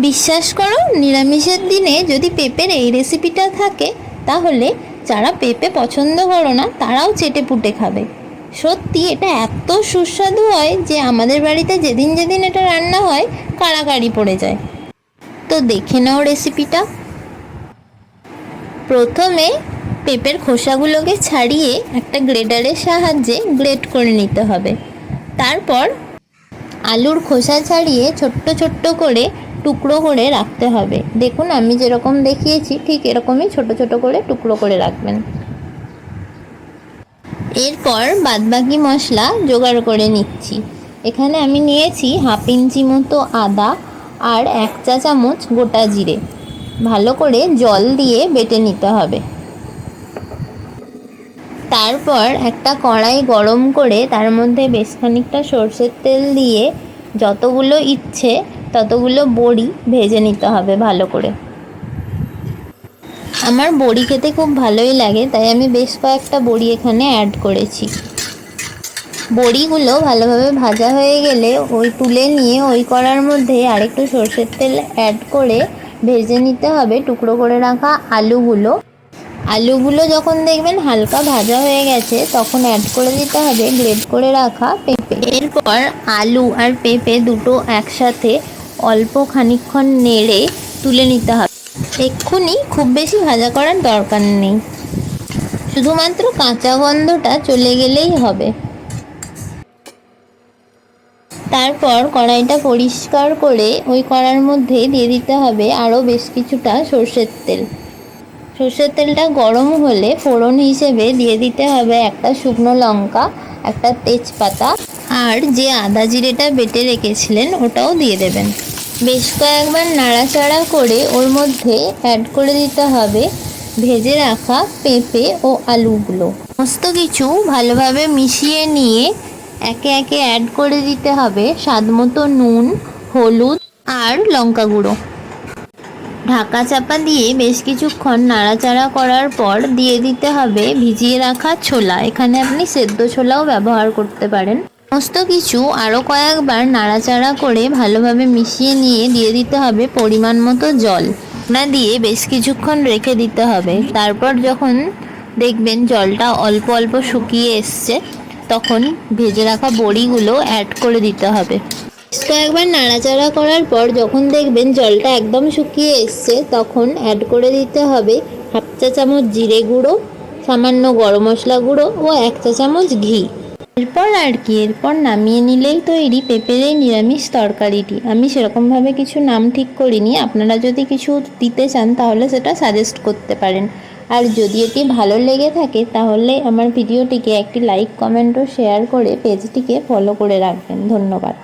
বিশ্বাস করো, নিরামিষের দিনে যদি পেঁপের এই রেসিপিটা থাকে তাহলে যারা পেঁপে পছন্দ করো না তারাও চেটে পুটে খাবে। সত্যি এটা এত সুস্বাদু হয় যে আমাদের বাড়িতে যেদিন যেদিন এটা রান্না হয় কাড়াকাড়ি পড়ে যায়। তো দেখে নাও রেসিপিটা। প্রথমে পেঁপের খোসাগুলোকে ছাড়িয়ে একটা গ্রেটারের সাহায্যে গ্রেট করে নিতে হবে। তারপর আলুর খোসা ছাড়িয়ে ছোট্ট ছোট্ট করে টুকরো করে রাখতে হবে। দেখুন আমি যেরকম দেখিয়েছি ঠিক এরকমই ছোট ছোট করে টুকরো করে রাখবেন। এরপর বাদবাকি মশলা জোগাড় করে নিচ্ছি। এখানে আমি নিয়েছি 1/2 ইঞ্চি মতো আদা আর 1 চা চামচ গোটা জিরে। ভালো করে জল দিয়ে বেটে নিতে হবে। তারপর একটা কড়াই গরম করে তার মধ্যে বেশ খানিকটা সর্ষের তেল দিয়ে যতগুলো ইচ্ছে ততগুলো বড়ি ভেজে নিতে হবে ভালো করে। আমার বড়ি খেতে খুব ভালোই লাগে, তাই আমি বেশ কয়েকটা বড়ি এখানে অ্যাড করেছি। বড়িগুলো ভালোভাবে ভাজা হয়ে গেলে তুলে নিয়ে ওই কড়ার মধ্যে আরেকটু সর্ষের তেল অ্যাড করে ভেজে নিতে হবে টুকরো করে রাখা আলুগুলো যখন দেখবেন হালকা ভাজা হয়ে গেছে তখন অ্যাড করে দিতে হবে গ্রেট করে রাখা পেঁপে। এরপর আলু আর পেঁপে দুটো একসাথে অল্প খানিকক্ষণ নেড়ে তুলে নিতে হবে। এক্ষুনি খুব বেশি ভাজা করার দরকার নেই, শুধুমাত্র কাঁচা গন্ধটা চলে গেলেই হবে। তারপর কড়াইটা পরিষ্কার করে ওই কড়ার মধ্যে দিয়ে দিতে হবে আরও বেশ কিছুটা সর্ষের তেল। সর্ষের তেলটা গরম হলে ফোড়ন হিসেবে দিয়ে দিতে হবে একটা শুকনো লঙ্কা, একটা তেজপাতা আর যে আদা জিরেটা বেটে রেখেছিলেন ওটাও দিয়ে দেবেন। বেশ কয়েকবার নাড়াচাড়া করে ওর মধ্যে অ্যাড করে দিতে হবে ভেজে রাখা পেঁপে ও আলুগুলো। সমস্ত কিছু ভালোভাবে মিশিয়ে নিয়ে একে একে অ্যাড করে দিতে হবে স্বাদমতো নুন, হলুদ আর লঙ্কা গুঁড়ো। ঢাকা চাপা দিয়ে বেশ কিছুক্ষণ নাড়াচাড়া করার পর দিয়ে দিতে হবে ভিজিয়ে রাখা ছোলা। এখানে আপনি সেদ্ধ ছোলাও ব্যবহার করতে পারেন। সমস্ত কিছু আরও কয়েকবার নাড়াচাড়া করে ভালোভাবে মিশিয়ে নিয়ে দিয়ে দিতে হবে পরিমাণ মতো জল। দিয়ে বেশ কিছুক্ষণ রেখে দিতে হবে। তারপর যখন দেখবেন জলটা অল্প অল্প শুকিয়ে এসছে তখন ভেজে রাখা বড়িগুলো অ্যাড করে দিতে হবে। কয়েকবার নাড়াচাড়া করার পর যখন দেখবেন জলটা একদম শুকিয়ে এসছে তখন অ্যাড করে দিতে হবে 1/2 চা চামচ জিরে গুঁড়ো, সামান্য গরম মশলা গুঁড়ো ও 1 চা চামচ ঘি। এরপর নামিয়ে নিলেই তৈরি পেঁপের এই নিরামিষ তরকারিটি। আমি সেরকমভাবে কিছু নাম ঠিক করিনি, আপনারা যদি কিছু দিতে চান তাহলে সেটা সাজেস্ট করতে পারেন। আর যদি এটি ভালো লেগে থাকে তাহলে আমার ভিডিওটিকে একটি লাইক, কমেন্ট ও শেয়ার করে পেজটিকে ফলো করে রাখবেন। ধন্যবাদ।